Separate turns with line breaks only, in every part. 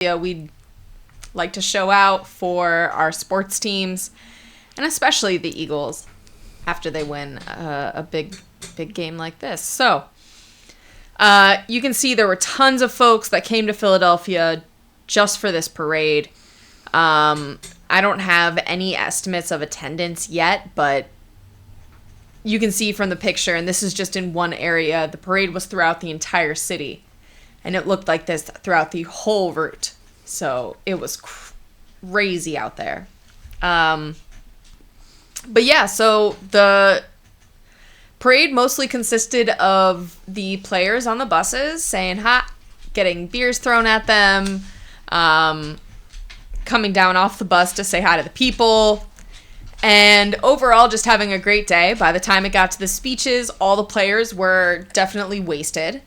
we'd like to show out for our sports teams, and especially the Eagles after they win a big game like this. So you can see there were tons of folks that came to Philadelphia just for this parade. I don't have any estimates of attendance yet, but you can see from the picture, and this is just in one area, the parade was throughout the entire city, and it looked like this throughout the whole route. So it was crazy out there. But yeah, so the parade mostly consisted of the players on the buses saying hi, getting beers thrown at them, coming down off the bus to say hi to the people, and overall just having a great day. By the time it got to the speeches, all the players were definitely wasted.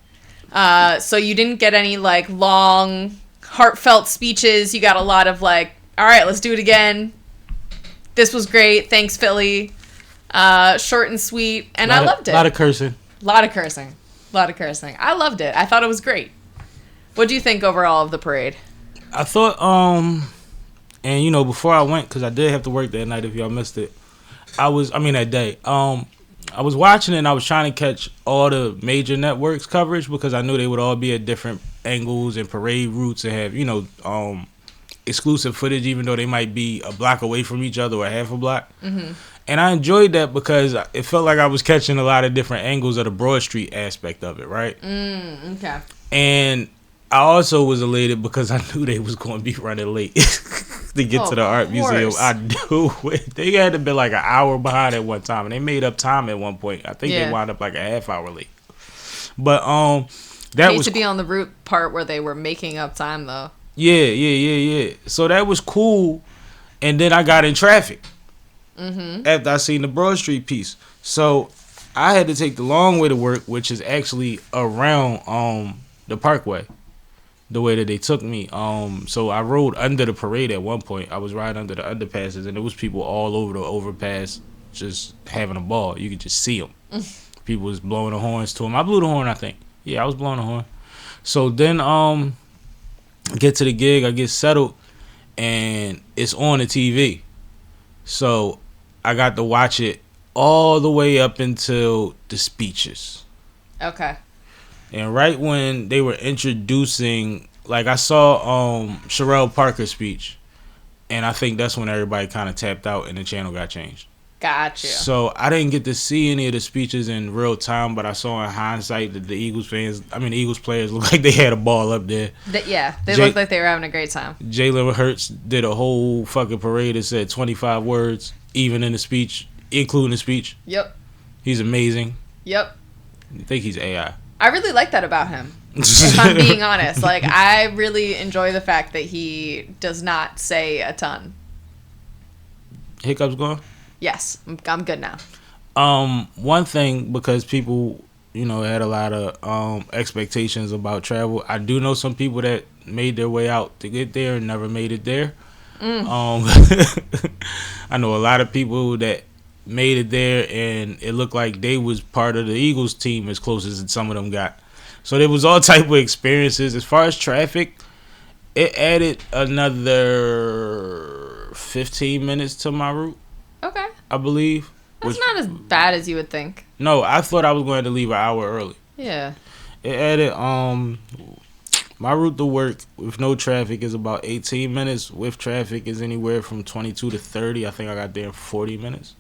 So you didn't get any like long, heartfelt speeches. You got a lot of like, all right, let's do it again. This was great. Thanks, Philly. Short and sweet. And I loved it.
A lot of cursing.
I loved it. I thought it was great. What do you think overall of the parade?
I thought, and you know, before I went, because I did have to work that night if y'all missed it, that day. I was watching it and I was trying to catch all the major networks coverage because I knew they would all be at different angles and parade routes and have, you know, exclusive footage, even though they might be a block away from each other or half a block. Mm-hmm. And I enjoyed that because it felt like I was catching a lot of different angles of the Broad Street aspect of it, right?
Okay.
And I also was elated because I knew they was going to be running late to get to the art museum. I knew it. They had to be like an hour behind at one time, and they made up time at one point. I think they wound up like a half hour late. But that was
to be on the route part where they were making up time though.
Yeah. So that was cool, and then I got in traffic after I seen the Broad Street piece. So I had to take the long way to work, which is actually around the Parkway. The way that they took me. So I rode under the parade at one point. I was riding under the underpasses, and there was people all over the overpass just having a ball. You could just see them. People was blowing the horns to them. I blew the horn, I think. Yeah, I was blowing the horn. So then get to the gig, I get settled, and it's on the TV. So I got to watch it all the way up until the speeches.
Okay.
And right when they were introducing, like I saw Sherelle Parker's speech, and I think that's when everybody kind of tapped out and the channel got changed.
Gotcha.
So I didn't get to see any of the speeches in real time, but I saw in hindsight that the Eagles players looked like they had a ball up there.
They looked like they were having a great time.
Jalen Hurts did a whole fucking parade that said 25 words, even in the speech, including the speech.
Yep.
He's amazing.
Yep.
I think he's AI.
I really like that about him, if I'm being honest. Like, I really enjoy the fact that he does not say a ton.
Hiccups going?
Yes, I'm good now.
One thing, because people, you know, had a lot of expectations about travel. I do know some people that made their way out to get there and never made it there. I know a lot of people that made it there and it looked like they was part of the Eagles team as close as some of them got. So there was all type of experiences. As far as traffic, it added another 15 minutes to my route.
Okay.
I believe.
That's not as bad as you would think.
No, I thought I was going to leave an hour early.
Yeah.
It added my route to work with no traffic is about 18 minutes. With traffic is anywhere from 22 to 30. I think I got there in 40 minutes.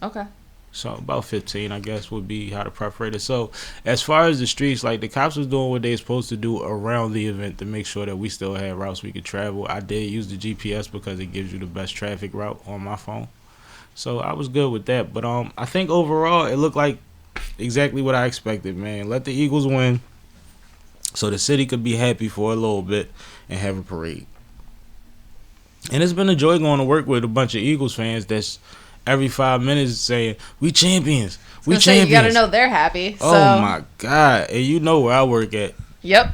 Okay.
So about 15, I guess, would be how to preparate it. So as far as the streets, like the cops was doing what they supposed to do around the event to make sure that we still had routes we could travel. I did use the GPS because it gives you the best traffic route on my phone. So I was good with that. But I think overall it looked like exactly what I expected, man. Let the Eagles win so the city could be happy for a little bit and have a parade. And it's been a joy going to work with a bunch of Eagles fans that's every 5 minutes saying, we champions. We champions.
You got to know they're happy.
Oh, my God. And you know where I work at.
Yep.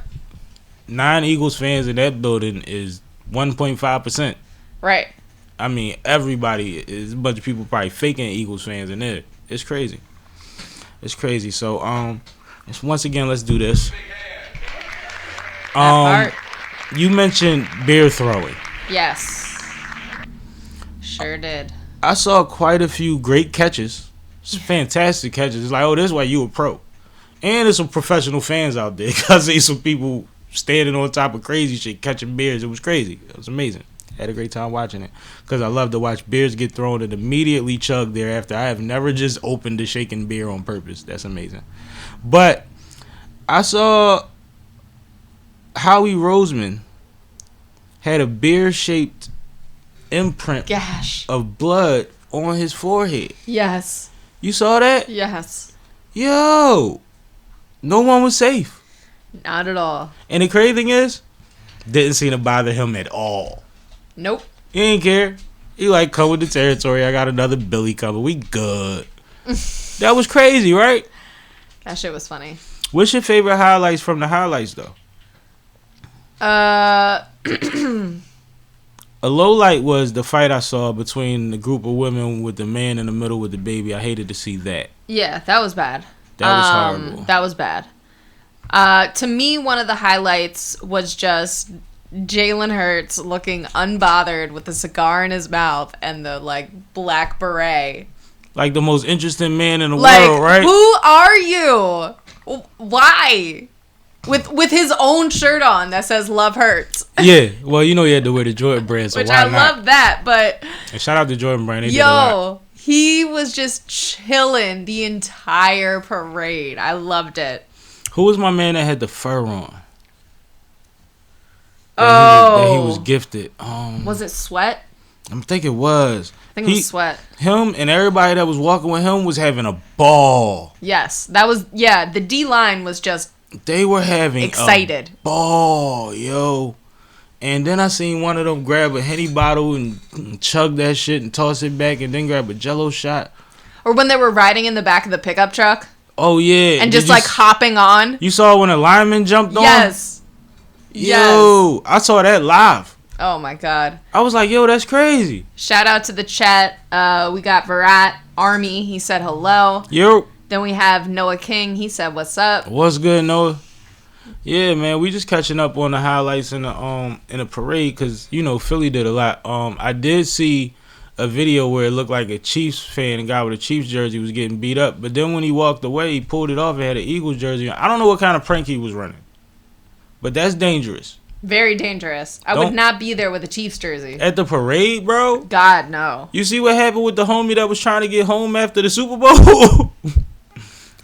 9 Eagles fans in that building is 1.5%.
Right.
I mean, everybody is a bunch of people probably faking Eagles fans in there. It's crazy. It's crazy. So, once again, let's do this. you mentioned beer throwing.
Yes. Sure did.
I saw quite a few great catches. Fantastic catches. It's like, oh, this is why you a pro. And there's some professional fans out there. I see some people standing on top of crazy shit, catching beers. It was crazy. It was amazing. Had a great time watching it. Because I love to watch beers get thrown and immediately chug thereafter. I have never just opened a shaken beer on purpose. That's amazing. But I saw Howie Roseman had a beer-shaped imprint of blood on his forehead.
Yes.
You saw that?
Yes.
Yo, no one was safe.
Not at all.
And the crazy thing is, didn't seem to bother him at all.
Nope.
He didn't care. He like, come with the territory. I got another Billy coming. We good. That was crazy, right?
That shit was funny.
What's your favorite highlights from the highlights, though? A low light was the fight I saw between the group of women with the man in the middle with the baby. I hated to see that.
Yeah, that was bad.
That was horrible.
That was bad. To me, one of the highlights was just Jalen Hurts looking unbothered with a cigar in his mouth and the, like, black beret.
Like the most interesting man in the world, right?
Who are you? Why? With his own shirt on that says "Love Hurts."
Yeah, well, you know he had to wear the Jordan brand, so
which
why
I
not?
love that, but
And shout out to Jordan brand. They did a lot.
He was just chilling the entire parade. I loved it.
Who was my man that had the fur on?
That
he was gifted.
Was it Sweat?
I think it was.
I think it was Sweat.
Him and everybody that was walking with him was having a ball.
Yes, that was the D line was just.
They were having
excited.
A ball, yo. And then I seen one of them grab a Henny bottle and chug that shit and toss it back and then grab a Jello shot.
Or when they were riding in the back of the pickup truck.
Oh, yeah.
And just like hopping on.
You saw when a lineman jumped on?
Yes.
Yo, I saw that live.
Oh, my God.
I was like, yo, that's crazy.
Shout out to the chat. We got Virat Army. He said hello.
Yo.
Then we have Noah King. He said, "What's up?"
What's good, Noah? Yeah, man, we just catching up on the highlights in the parade because you know Philly did a lot. I did see a video where it looked like a Chiefs fan, a guy with a Chiefs jersey was getting beat up, but then when he walked away, he pulled it off and had an Eagles jersey on. I don't know what kind of prank he was running, but that's dangerous.
Very dangerous. I would not be there with a Chiefs jersey
at the parade, bro.
God, no.
You see what happened with the homie that was trying to get home after the Super Bowl?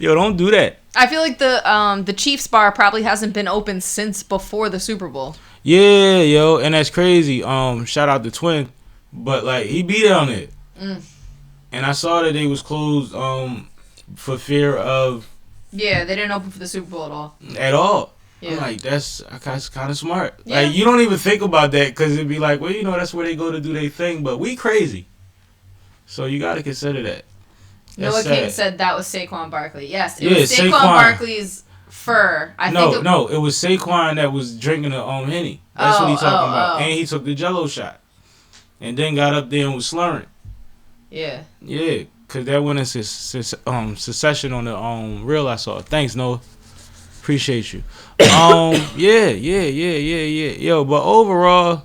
Yo, don't do that.
I feel like the Chiefs bar probably hasn't been open since before the Super Bowl.
Yeah, yo, and that's crazy. Shout out to Twin, but like he beat on it, and I saw that they was closed for fear of.
Yeah, they didn't open for the Super Bowl at all.
At all.
Yeah.
I'm like, that's kind of smart.
Yeah.
Like you don't even think about that because it'd be like, well, you know, that's where they go to do their thing, but we crazy, so you got to consider that.
Noah King said that was Saquon Barkley. Yes, it was
Saquon
Barkley's fur.
No, it was Saquon that was drinking the Henny. That's what he's talking about. And he took the Jello shot, and then got up there and was slurring.
Yeah.
Yeah, cause that went in secession on the reel I saw. Thanks, Noah. Appreciate you. Yeah. Yo, but overall,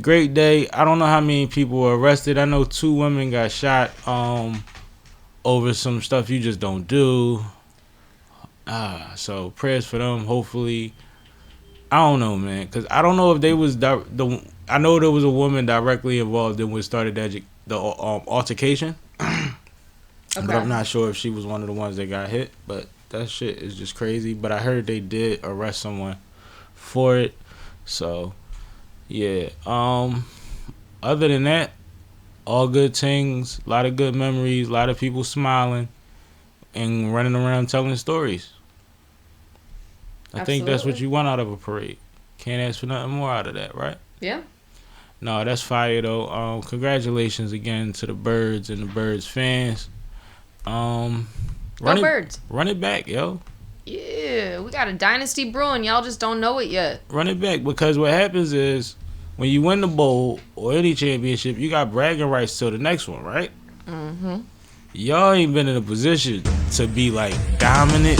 great day. I don't know how many people were arrested. I know 2 women got shot. Over some stuff you just don't do. So prayers for them. Hopefully, I don't know, man, because I don't know if they was I know there was a woman directly involved in what started the altercation. Okay. But I'm not sure if she was one of the ones that got hit. But that shit is just crazy. But I heard they did arrest someone for it. So yeah. Other than that, all good things, a lot of good memories, a lot of people smiling and running around telling stories. I think that's what you want out of a parade. Can't ask for nothing more out of that, right?
Yeah.
No, that's fire though. Congratulations again to the Birds and the Birds fans.
Birds.
Run it back, yo.
Yeah, we got a dynasty brewing. Y'all just don't know it yet.
Run it back because what happens is when you win the bowl or any championship, you got bragging rights till the next one, right? Mm-hmm. Y'all ain't been in a position to be like dominant